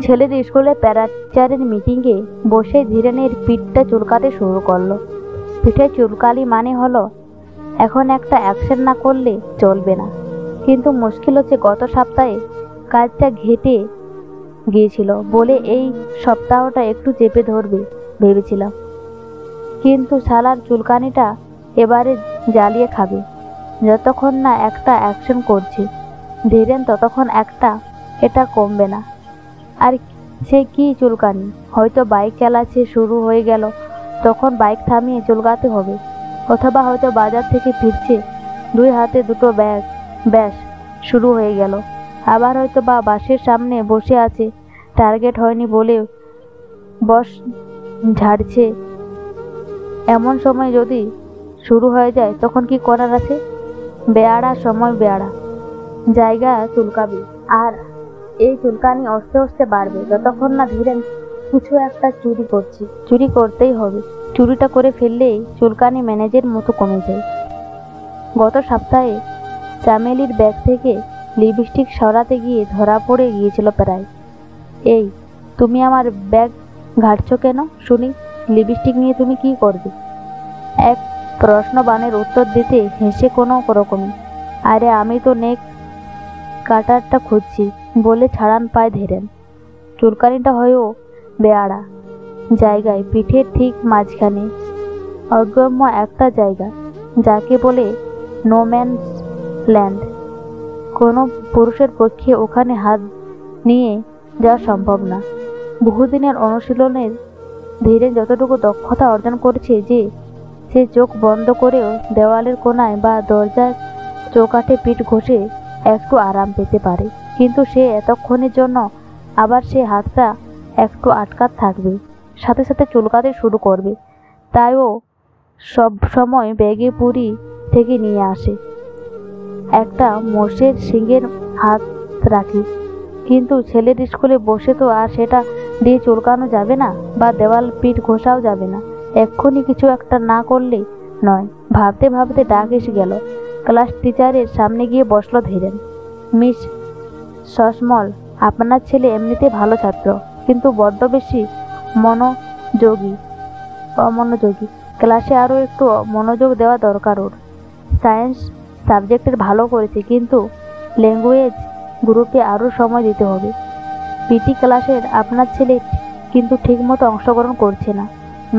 ছেলেদের স্কুলে প্যারা টিচারের মিটিংয়ে বসে ধীরেনের পিঠটা চুলকাতে শুরু করলো। পিঠে চুলকালি মানে হলো এখন একটা অ্যাকশন না করলে চলবে না। কিন্তু মুশকিল হচ্ছে গত সপ্তাহে কাজটা ঘেটে গিয়েছিল বলে এই সপ্তাহটা একটু চেপে ধরবে ভেবেছিলাম, কিন্তু শালার চুলকানিটা এবারে জ্বালিয়ে খাবে। যতক্ষণ না একটা অ্যাকশন করছে ধীরেন ততক্ষণ এটা কমবে না। আর সে কি চুলকানি, হয়তো বাইক চালাচ্ছে, শুরু হয়ে গেল, তখন বাইক থামিয়ে চুলকাতে হবে। অথবা হয়তো বাজার থেকে ফিরছে, দুই হাতে দুটো ব্যাগ, ব্যাস শুরু হয়ে গেল। আবার হয়তো বা বাসের সামনে বসে আছে, টার্গেট হয়নি বলে বস ঝাড়ছে। এমন সময় যদি শুরু হয়ে যায় তখন কি করার আছে? বেয়াড়া সময় বেয়াড়া জায়গা চুলকাবে, আর এই চুলকানি আস্তে আস্তে বাড়বে যতক্ষণ না ধীরেন কিছু একটা চুরি করতেই হবে। চুরিটা করে ফেললেই চুলকানি ম্যানেজের মতো কমে যায়। গত সপ্তাহে চামেলির ব্যাগ থেকে লিপস্টিক সরাতে গিয়ে ধরা পড়ে গিয়েছিল প্রায়। এই, তুমি আমার ব্যাগ ঘাঁটছো কেন শুনি? লিপস্টিক নিয়ে তুমি কি করবে? এক প্রশ্নবাণের উত্তর দিতে হেসে কোনো রকমে, আরে আমি তো নেক কাটারটা খুঁজছি বলে ছাড়ান পায় ধীরেন। চুলকানিটা হয়েও বেয়াড়া জায়গায়, পিঠের ঠিক মাঝখানে অগম্য একটা জায়গা, যাকে বলে নো ম্যানস ল্যান্ড। কোনো পুরুষের পক্ষে ওখানে হাত নিয়ে যাওয়া সম্ভব না। বহুদিনের অনুশীলনের ধীরে যতটুকু দক্ষতা অর্জন করেছে যে সে চোখ বন্ধ করেও দেওয়ালের কোনায় বা দরজার চৌকাঠে পিঠ ঘষে একটু আরাম পেতে পারে, কিন্তু সে এতক্ষণের জন্য আবার সে হাতটা একটু আটকাত থাকবে, সাথে সাথে চুলকাতে শুরু করবে। তাই ও সব সময় ব্যাগে পুরি থেকে নিয়ে আসে একটা মোষের শিঙের হাত রাখি। কিন্তু ছেলের স্কুলে বসে তো আর সেটা দিয়ে চুলকানো যাবে না, বা দেওয়াল পিঠ ঘষাও যাবে না। এক্ষুনি কিছু একটা না করলে নয়। ভাবতে ভাবতে ডাক এসে গেল। ক্লাস টিচারের সামনে গিয়ে বসলো ধীরেন। মিস সসমল, আপনার ছেলে এমনিতে ভালো ছাত্র, কিন্তু বড্ড বেশি অমনোযোগী। ক্লাসে আরও একটু মনোযোগ দেওয়া দরকার ওর। সায়েন্স সাবজেক্টের ভালো করেছে, কিন্তু ল্যাঙ্গুয়েজ গ্রুপে আরও সময় দিতে হবে। পিটি ক্লাসের আপনার ছেলে কিন্তু ঠিকমতো অংশগ্রহণ করছে না।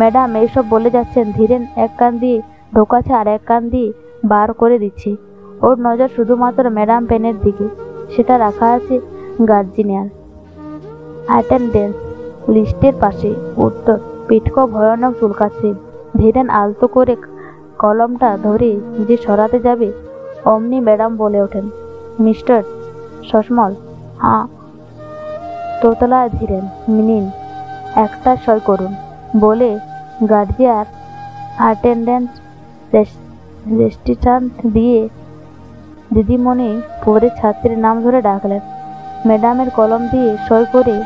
ম্যাডাম এইসব বলে যাচ্ছেন, ধীরেন এক কান দিয়ে ঢোকাচ্ছে আর এক কান দিয়ে বার করে দিচ্ছে। ওর নজর শুধুমাত্র ম্যাডাম পেনের দিকে, সেটা রাখা আছে গার্জিয়ান অ্যাটেন্ডেন্স লিস্টের পাশে। উত্তর, পিঠকো ভয়ানক চুলকাচ্ছে। ধীরেন আলতো করে কলমটা ধরে যে সরাতে যাবে, অমনি ম্যাডাম বলে ওঠেন, মিস্টার সসমল। হ্যাঁ। তোতলায় ধীরেন, নিন একটা সই করুন বলে গার্জিয়ান অ্যাটেন্ডেন্স রেজিস্ট্রেশন দিয়ে দিদিমণি পরে ছাত্রের নাম ধরে ডাকলেন। ম্যাডামের কলম দিয়ে সই করে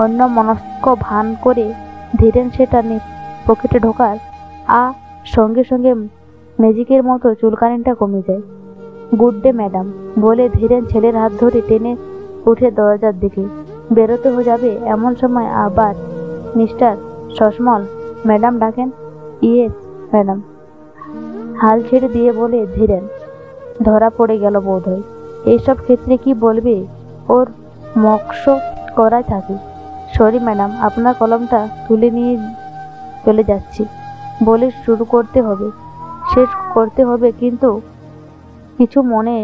অন্যমনস্ক ভান করে ধীরেন সেটা পকেটে ঢোকার সঙ্গে সঙ্গে ম্যাজিকের মতো চুলকানিটা কমে যায়। গুড ডে ম্যাডাম বলে ধীরেন ছেলের হাত ধরে টেনে উঠে দরজার দিকে বেরোতে হয়ে যাবে, এমন সময় আবার মিস্টার সসমল ম্যাডাম ডাকেন। ইয়েস ম্যাডাম, হাল ছেড়ে দিয়ে বলে ধীরেন। ধরা পড়ে গেল বোধহয়। এইসব ক্ষেত্রে কি বলবে, ওর মক্স করাই থাকে। সরি ম্যাডাম, আপনার কলমটা তুলে নিয়ে চলে যাচ্ছি বলে শেষ করতে হবে, কিন্তু কিছু মনে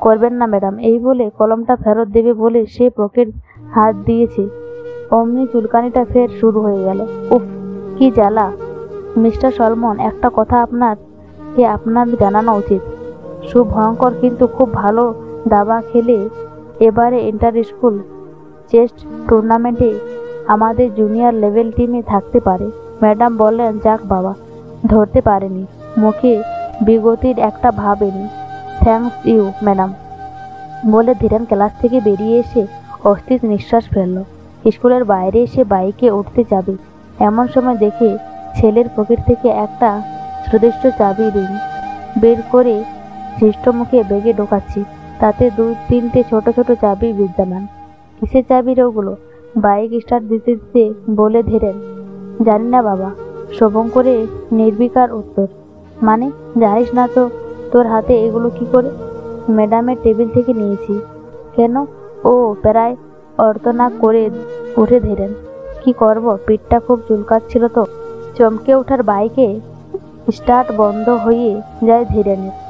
করবেন না ম্যাডাম। এই বলে কলমটা ফেরত দেবে বলে সে পকেট হাত দিয়েছে, অমনি চুলকানিটা ফের শুরু হয়ে গেল। উফ, কি জ্বালা! মিস্টার সলমন, একটা কথা আপনার জানানো উচিত। সুভয়ঙ্কর কিন্তু খুব ভালো দাবা খেলে এবারে ইন্টার স্কুল চেস টুর্নামেন্টে আমাদের জুনিয়র লেভেল টিমে থাকতে পারে। ম্যাডাম বললেন, যাক বাবা, ধরতে পারেনি, মুখে বিগতির একটা ভাব এনে। থ্যাঙ্কস ইউ ম্যাডাম বলে ধীরেন ক্লাস থেকে বেরিয়ে এসে অস্থির নিঃশ্বাস ফেলল। স্কুলের বাইরে এসে বাইকে উঠতে যাবে, এমন সময় দেখে ছেলের পকেট থেকে একটা সুদৃশ্য চাবি রিং বের করে সৃষ্ট মুখে ব্যাগে ঢোকাচ্ছি। তাতে 2-3টে ছোট ছোট চাবি বিদ্যমান। কিসের চাবি রে ওগুলো? বাইক স্টার্ট দিতে দিতে বলে ধীরেন, জানি না বাবা। শুভঙ্করের নির্বিকার উত্তর, মানে জানিস না তো? তোর হাতে এগুলো কি করে? ম্যাডামের টেবিল থেকে নিয়েছি। কেন? ও প্রায় অর্থনা করে উঠে ধীরেন, কি করব, পিঠটা খুব চুলকাচ্ছিল তো। চমকে ওঠার বাইকে স্টার্ট বন্ধ হয়ে যায় ধীরেনের।